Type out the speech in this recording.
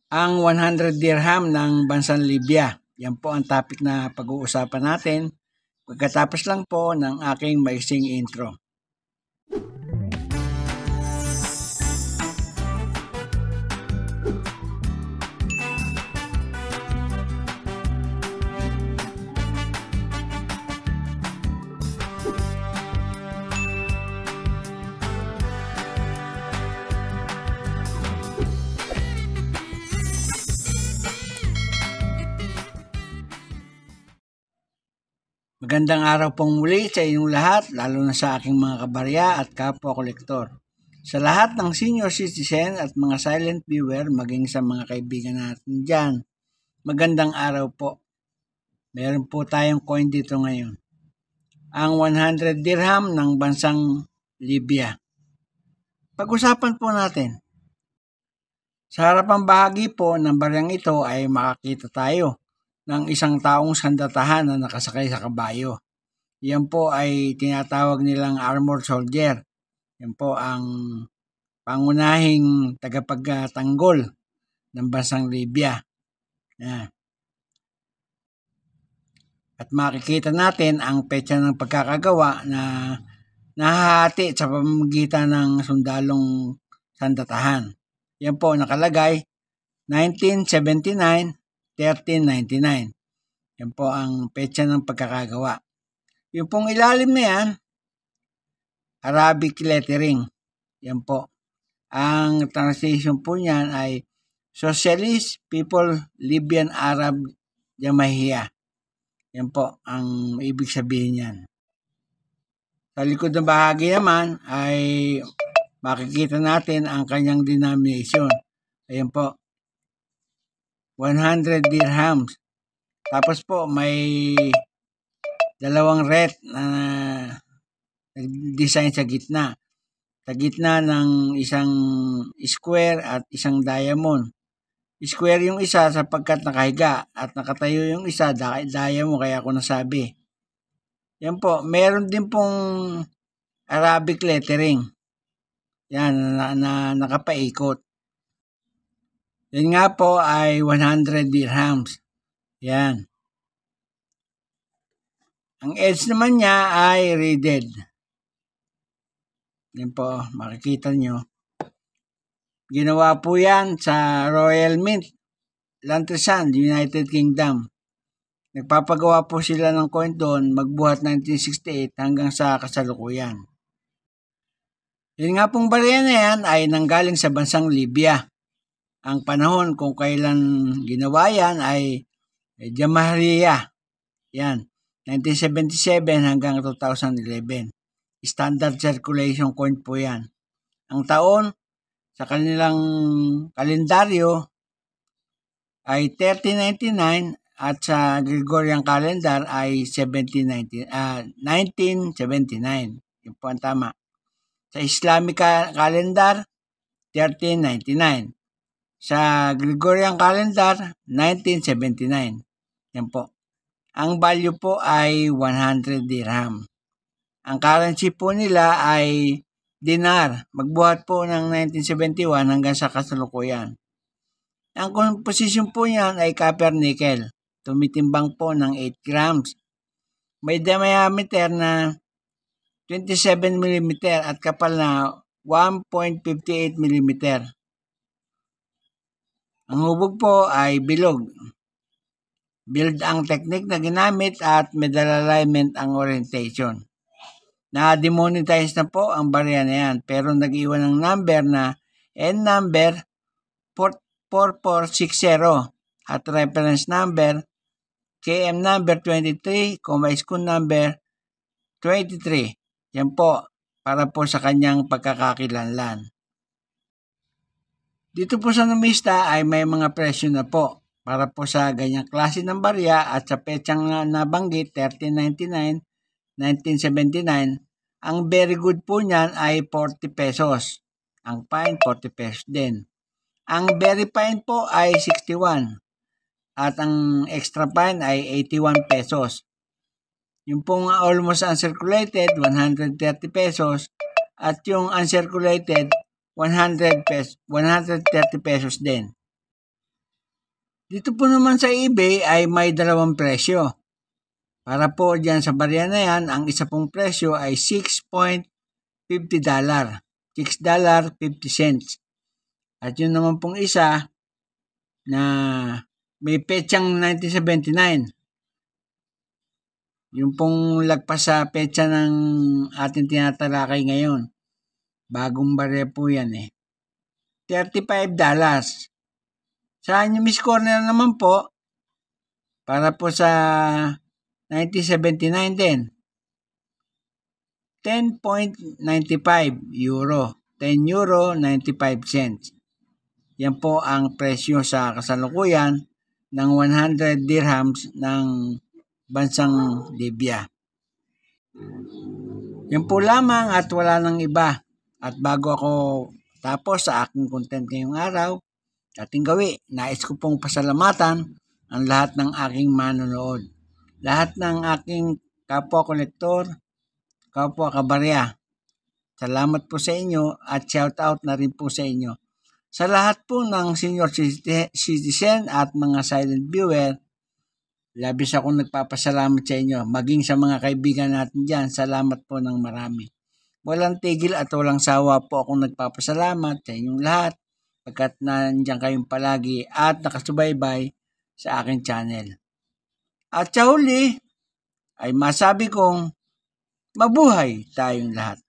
Ang 100 dirham ng bansang Libya. Yan po ang topic na pag-uusapan natin. Pagkatapos lang po ng aking maiksing intro. Magandang araw pong muli sa inyong lahat, lalo na sa aking mga kabarya at kapwa-kolektor. Sa lahat ng senior citizen at mga silent viewer, maging sa mga kaibigan natin dyan, magandang araw po. Meron po tayong coin dito ngayon. Ang 100 dirham ng bansang Libya. Pag-usapan po natin. Sa harapang bahagi po ng baryang ito ay makakita tayo ng isang taong sandatahan na nakasakay sa kabayo. Yan po ay tinatawag nilang armored soldier. Yan po ang pangunahing tagapagtanggol ng bansang Libya. Yan. At makikita natin ang petsa ng pagkakagawa na nahahati sa pamamagitan ng sundalong sandatahan. Yan po nakalagay 1979 1399. Yan po ang petsa ng pagkakagawa. Yung pong ilalim na yan, Arabic lettering. Yan po. Ang translation po niyan ay Socialist People Libyan Arab Jamahiyya. Yan po ang ibig sabihin niyan. Sa likod ng bahagi naman ay makikita natin ang kanyang denomination. Ayan po. 100 dirhams. Tapos po may dalawang red na design sa gitna. Sa gitna ng isang square at isang diamond. Square yung isa sapagkat nakahiga at nakatayo yung isa diamond kaya ako nasabi. Yan po. Meron din pong Arabic lettering. Yan na nakapaikot. Yan nga po ay 100 dirhams. Yan. Ang edge naman niya ay reeded. Yan po, makikita nyo. Ginawa po yan sa Royal Mint, Lantesan, United Kingdom. Nagpapagawa po sila ng coin doon magbuhat 1968 hanggang sa kasalukuyan. Yan nga pong barya na yan ay nanggaling sa bansang Libya. Ang panahon kung kailan ginawa yan ay Jamahiriya. Yan, 1977 hanggang 2011. Standard circulation coin po yan. Ang taon sa kanilang kalendaryo ay 1399 at sa Gregorian calendar ay 1979. Yun po ang tama. Sa Islamic calendar, 1399. Sa Gregorian calendar, 1979. Yan po. Ang value po ay 100 dirham. Ang currency po nila ay dinar. Magbuhat po ng 1971 hanggang sa kasalukuyan. Ang composition po niyan ay copper nickel. Tumitimbang po ng 8 grams. May diameter na 27 mm at kapal na 1.58 mm. Ang hubog po ay bilog. Build ang technique na ginamit at medal alignment ang orientation. Na-demonetize na po ang barya na yan pero nag-iwan ng number na N number 4460 at reference number KM number 23, school number 23. Yan po para po sa kanyang pagkakakilanlan. Dito po sa numista ay may mga presyo na po para po sa ganyang klase ng barya at sa petsang nabanggit 1399, 1979, ang very good po niyan ay 40 pesos. Ang fine 40 pesos din. Ang very fine po ay 61 at ang extra fine ay 81 pesos. Yung pong almost uncirculated 130 pesos at yung uncirculated 130 pesos din. Dito po naman sa eBay ay may dalawang presyo. Para po dyan sa barya na yan, ang isa pong presyo ay $6.50. $6.50. At yun naman pong isa na may petsang 1979. Yung pong lagpas sa petsa ng ating tinatalakay ngayon. Bagong barya po yan eh. $35. Sa inyo Miss Corner naman po, para po sa 1979 din, €10.95. €10.95. Yan po ang presyo sa kasalukuyan ng 100 dirhams ng bansang Libya. Yan po lamang at wala nang iba. At bago ako tapos sa aking content ngayong araw, ating gawi, nais ko pong pasalamatan ang lahat ng aking manonood. Lahat ng aking kapwa kolektor, kapwa kabarya. Salamat po sa inyo at shout out na rin po sa inyo. Sa lahat po ng senior citizen at mga silent viewer, labis akong nagpapasalamat sa inyo. Maging sa mga kaibigan natin dyan, salamat po ng marami. Walang tigil at walang sawa po akong nagpapasalamat sa inyong lahat pagkat nandiyan kayong palagi at nakasubaybay sa aking channel. At sa huli ay masabi kong mabuhay tayong lahat.